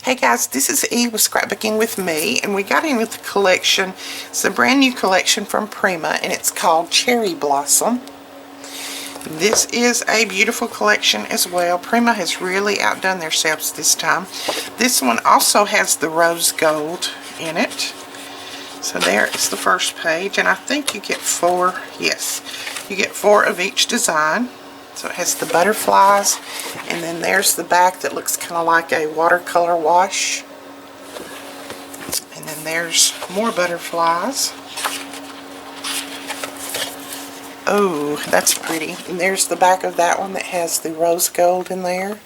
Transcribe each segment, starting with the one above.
Hey guys, this is E with Scrapbooking with me, and we got in with the collection. It's a brand new collection from Prima, and it's called Cherry Blossom. This is a beautiful collection as well. Prima has really outdone themselves this time. This one also has the rose gold in it. So there is the first page, and I think you get 4, yes, you get 4 of each design. So it has the butterflies, and then there's the back that looks kind of like a watercolor wash. And then there's more butterflies. Oh, that's pretty. And there's the back of that one that has the rose gold in there.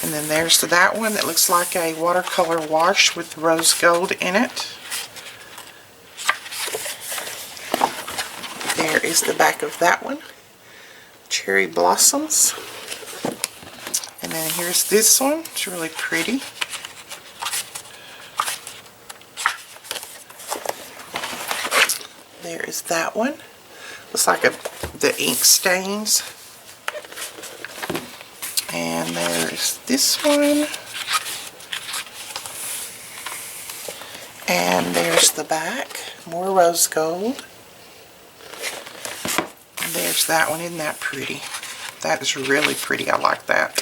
And then there's that one that looks like a watercolor wash with rose gold in it. There is the back of that one, Cherry Blossoms. And then here's this one. It's really pretty. There is that one. Looks like the ink stains. And there's this one. And there's the back. More rose gold. There's that one. Isn't that pretty? That is really pretty. I like that.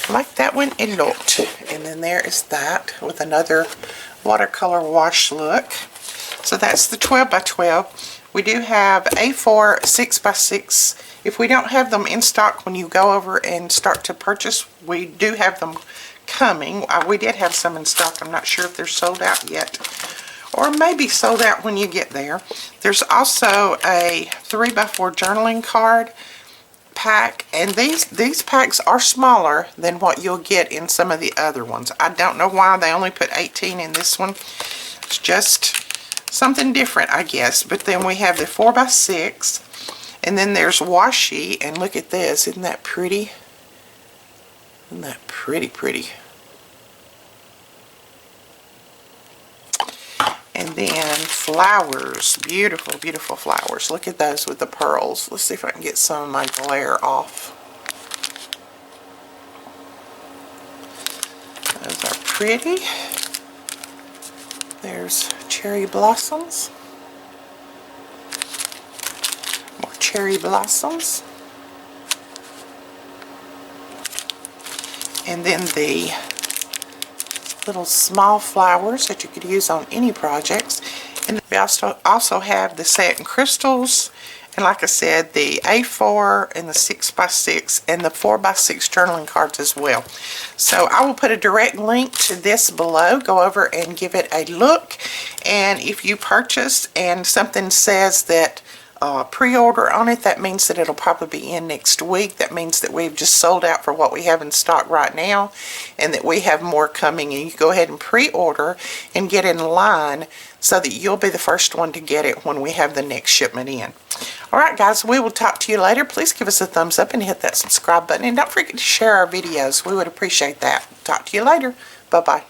I like that one a lot. And then there is that with another watercolor wash look. So that's the 12 by 12. We do have A4 6 by 6. If we don't have them in stock when you go over and start to purchase, we do have them coming. We did have some in stock. I'm not sure if they're sold out yet, or maybe sold out when you get there. There's also a 3 by 4 journaling card pack, and these packs are smaller than what you'll get in some of the other ones. I don't know why they only put 18 in this one. It's just something different, I guess. But then we have the 4 by 6, and then there's washi, and look at this. Isn't that pretty? Isn't that pretty? And then flowers, beautiful flowers. Look at those with the pearls. Let's see if I can get some of my glare off. Those are pretty. There's cherry blossoms. More cherry blossoms. And then the little small flowers that you could use on any projects. And we also have the satin crystals, and like I said, the A4 and the 6 by 6 and the 4 by 6 journaling cards as well. So I will put a direct link to this below. Go over and give it a look, and if you purchase and something says that pre-order on it, that means that it'll probably be in next week. That means that we've just sold out for what we have in stock right now, and that we have more coming, and you go ahead and pre-order and get in line so that you'll be the first one to get it when we have the next shipment in. Alright guys, we will talk to you later. Please give us a thumbs up and hit that subscribe button, and don't forget to share our videos. We would appreciate that. Talk to you later. Bye bye.